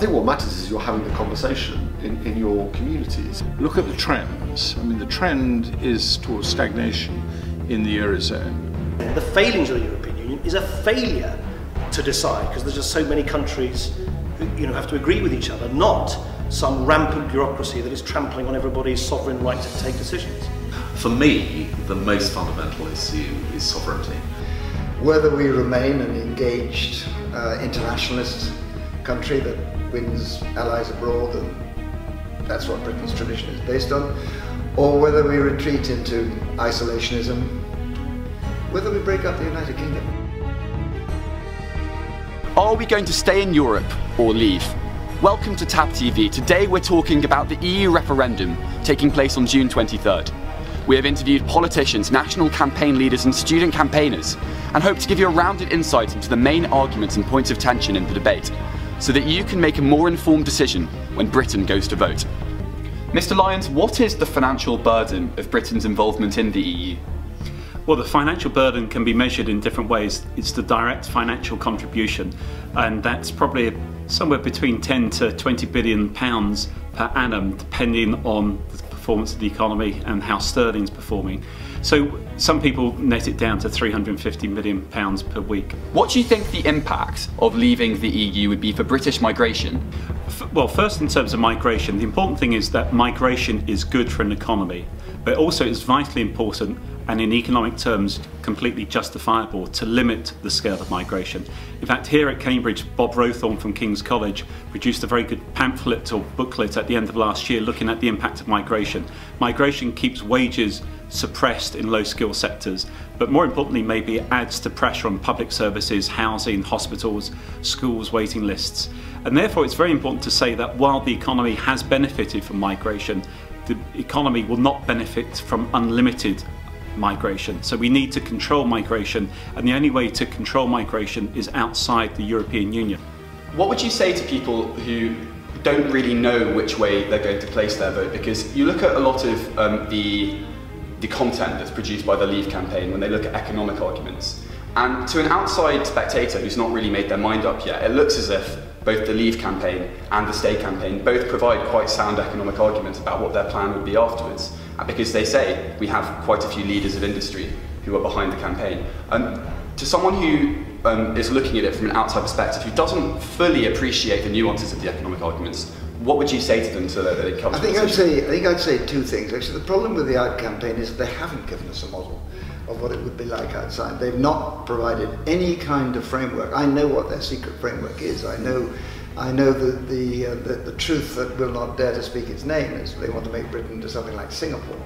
think what matters is you're having the conversation in your communities. Look at the trends. I mean, the trend is towards stagnation in the Eurozone. The failings of the European Union is a failure to decide, because there's just so many countries who have to agree with each other, not some rampant bureaucracy that is trampling on everybody's sovereign right to take decisions. For me, the most fundamental issue is sovereignty. Whether we remain an engaged internationalist country that wins allies abroad, and that's what Britain's tradition is based on, or whether we retreat into isolationism, whether we break up the United Kingdom. Are we going to stay in Europe or leave? Welcome to TAP TV. Today we're talking about the EU referendum taking place on June 23rd. We have interviewed politicians, national campaign leaders and student campaigners, and hope to give you a rounded insight into the main arguments and points of tension in the debate, so that you can make a more informed decision when Britain goes to vote. Mr. Lyons, what is the financial burden of Britain's involvement in the EU? Well, the financial burden can be measured in different ways. It's the direct financial contribution, and that's probably somewhere between 10 to 20 billion pounds per annum, depending on the performance of the economy and how sterling's performing. So some people net it down to 350 million pounds per week. What do you think the impact of leaving the EU would be for British migration? Well, first, in terms of migration, the important thing is that migration is good for an economy, but also it's vitally important and in economic terms completely justifiable to limit the scale of migration. In fact, here at Cambridge, Bob Rowthorne from King's College produced a very good pamphlet or booklet at the end of last year looking at the impact of migration. Migration keeps wages suppressed in low-skill sectors, but more importantly maybe it adds to pressure on public services, housing, hospitals, schools, waiting lists. And therefore it's very important to say that while the economy has benefited from migration, the economy will not benefit from unlimited migration. So we need to control migration, and the only way to control migration is outside the European Union. What would you say to people who don't really know which way they're going to place their vote? Because you look at a lot of the content that's produced by the Leave campaign when they look at economic arguments, and to an outside spectator who's not really made their mind up yet, it looks as if both the Leave campaign and the Stay campaign both provide quite sound economic arguments about what their plan would be afterwards, because they say we have quite a few leaders of industry who are behind the campaign. To someone who is looking at it from an outside perspective, who doesn't fully appreciate the nuances of the economic arguments, what would you say to them so that they come to a decision? I think I'd say two things. Actually, the problem with the Out campaign is they haven't given us a model of what it would be like outside. They've not provided any kind of framework. I know what their secret framework is. I know the truth that will not dare to speak its name is they want to make Britain into something like Singapore.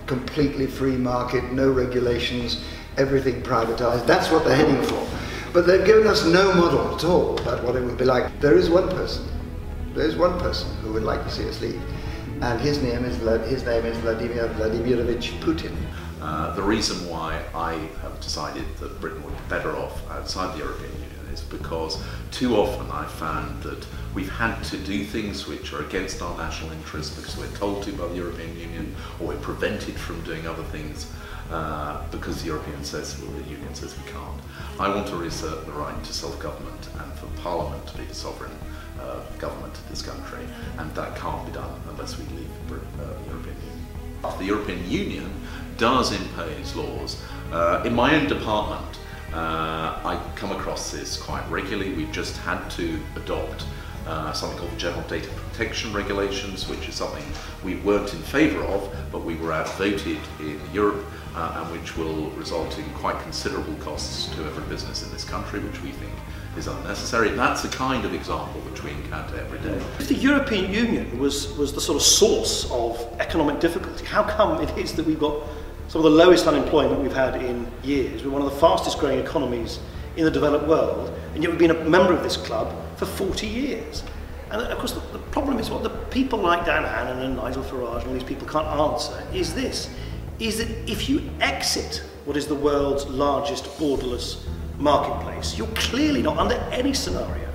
Completely free market, no regulations, everything privatized. That's what they're heading for. But they've given us no model at all about what it would be like. There is one person who would like to see us leave, and his name is Vladimir Vladimirovich Putin. The reason why I have decided that Britain would be better off outside the European Union is because too often I've found that we've had to do things which are against our national interests because we're told to by the European Union, or we're prevented from doing other things because the Union says we can't. I want to reassert the right to self-government and for Parliament to be the sovereign government of this country, and that can't be done unless we leave the European Union. The European Union does impose laws. In my own department, I come across this quite regularly. We've just had to adopt something called the General Data Protection Regulations, which is something we weren't in favour of, but we were outvoted in Europe, and which will result in quite considerable costs to every business in this country, which we think is unnecessary. That's the kind of example which we encounter every day. If the European Union was the sort of source of economic difficulty, how come it is that we've got some of the lowest unemployment we've had in years? We're one of the fastest growing economies in the developed world, and yet we've been a member of this club for 40 years. And of course the problem is what the people like Dan Hannan and Nigel Farage and all these people can't answer is this, is that if you exit what is the world's largest borderless marketplace, you're clearly not under any scenario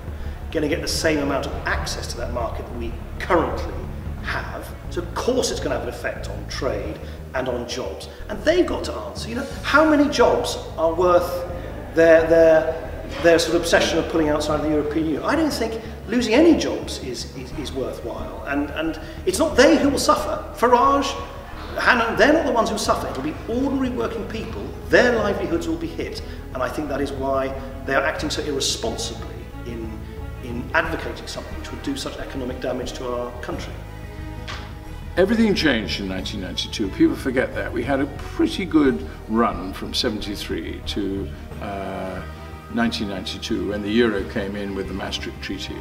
going to get the same amount of access to that market that we currently have. So of course it's going to have an effect on trade and on jobs. And they've got to answer, how many jobs are worth their sort of obsession of pulling outside of the European Union? I don't think losing any jobs is worthwhile. And it's not they who will suffer. Farage, Hannon, they're not the ones who suffer. It'll be ordinary working people. Their livelihoods will be hit. And I think that is why they are acting so irresponsibly in advocating something which would do such economic damage to our country. Everything changed in 1992. People forget that. We had a pretty good run from 73 to 1992 when the euro came in with the Maastricht Treaty.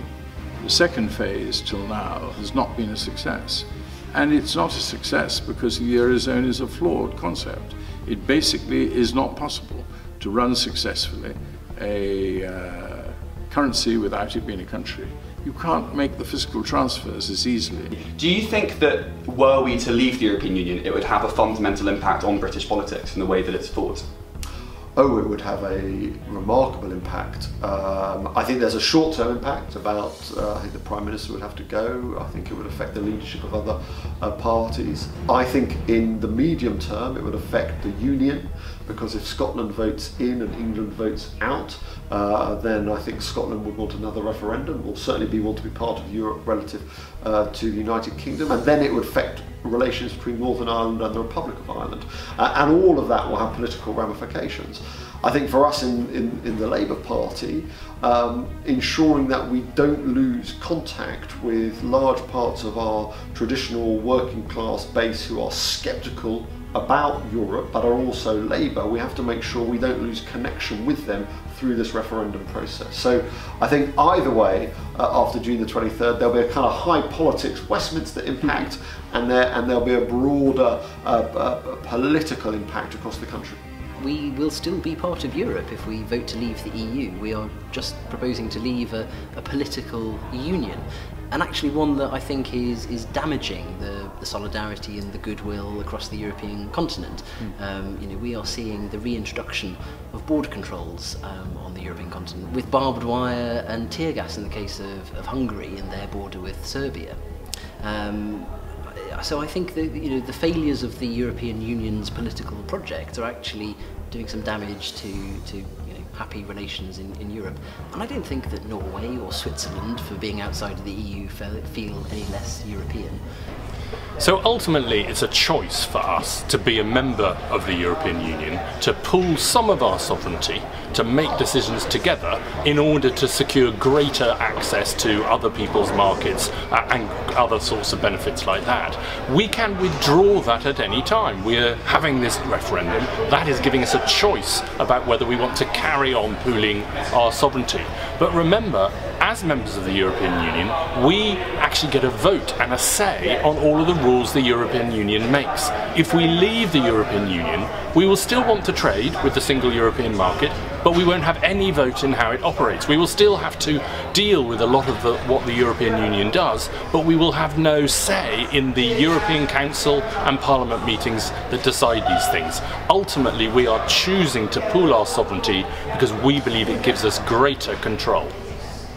The second phase till now has not been a success. And it's not a success because the Eurozone is a flawed concept. It basically is not possible to run successfully a currency without it being a country. You can't make the fiscal transfers as easily. Do you think that were we to leave the European Union, it would have a fundamental impact on British politics in the way that it's fought? Oh, it would have a remarkable impact. I think there's a short-term impact about, I think the Prime Minister would have to go. I think it would affect the leadership of other parties. I think in the medium term it would affect the Union, because if Scotland votes in and England votes out, then I think Scotland would want another referendum, or certainly want to be part of Europe relative to the United Kingdom, and then it would affect relations between Northern Ireland and the Republic of Ireland, and all of that will have political ramifications. I think for us in the Labour Party, ensuring that we don't lose contact with large parts of our traditional working class base who are sceptical about Europe but are also Labour, we have to make sure we don't lose connection with them through this referendum process. So I think either way, after June the 23rd, there'll be a kind of high politics Westminster impact, and there'll be a broader political impact across the country. We will still be part of Europe if we vote to leave the EU. We are just proposing to leave a political union, and actually one that I think is damaging the solidarity and the goodwill across the European continent. You know, we are seeing the reintroduction of border controls on the European continent, with barbed wire and tear gas in the case of Hungary and their border with Serbia. So I think that, you know, the failures of the European Union's political project are actually doing some damage to happy relations in Europe. And I don't think that Norway or Switzerland, for being outside of the EU, feel any less European. So ultimately it's a choice for us to be a member of the European Union, to pool some of our sovereignty, to make decisions together in order to secure greater access to other people's markets and other sorts of benefits like that. We can withdraw that at any time. We're having this referendum. That is giving us a choice about whether we want to carry on pooling our sovereignty. But remember, as members of the European Union, we actually get a vote and a say on all of the rules the European Union makes. If we leave the European Union, we will still want to trade with the single European market, but we won't have any vote in how it operates. We will still have to deal with a lot of what the European Union does, but we will have no say in the European Council and Parliament meetings that decide these things. Ultimately, we are choosing to pool our sovereignty because we believe it gives us greater control.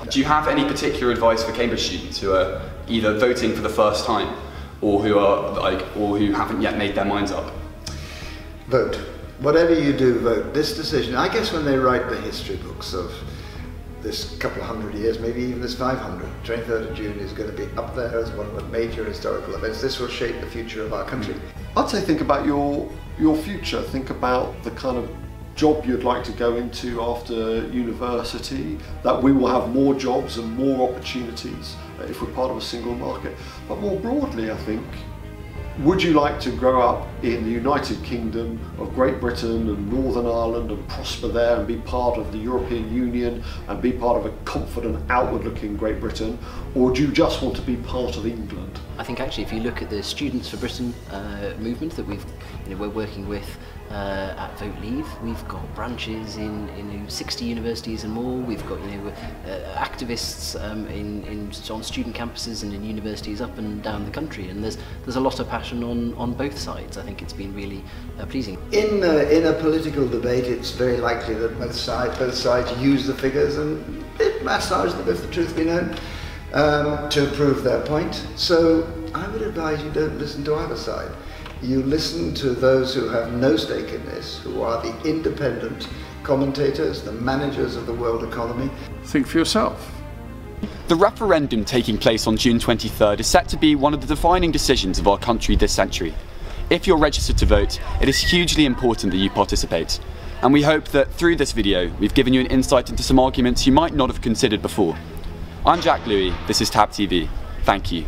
Do you have any particular advice for Cambridge students who are either voting for the first time or who haven't yet made their minds up? Vote. Whatever you do, vote. This decision, I guess when they write the history books of this couple of hundred years, maybe even this 500, 23rd of June is going to be up there as one of the major historical events. This will shape the future of our country. I'd say think about your future. Think about the kind of job you'd like to go into after university, that we will have more jobs and more opportunities if we're part of a single market. But more broadly, I think, would you like to grow up in the United Kingdom of Great Britain and Northern Ireland and prosper there and be part of the European Union and be part of a confident, outward-looking Great Britain, or do you just want to be part of England? I think actually if you look at the Students for Britain movement that we're working with at Vote Leave, we've got branches in 60 universities and more. We've got activists on student campuses and in universities up and down the country, and there's a lot of passion on both sides. I think it's been really pleasing. In a political debate, it's very likely that both sides use the figures and massage them, if the truth be known, to prove their point. So I would advise you don't listen to either side. You listen to those who have no stake in this, who are the independent commentators, the managers of the world economy. Think for yourself. The referendum taking place on June 23rd is set to be one of the defining decisions of our country this century. If you're registered to vote, it is hugely important that you participate. And we hope that through this video, we've given you an insight into some arguments you might not have considered before. I'm Jack LEWY, this is Tab TV. Thank you.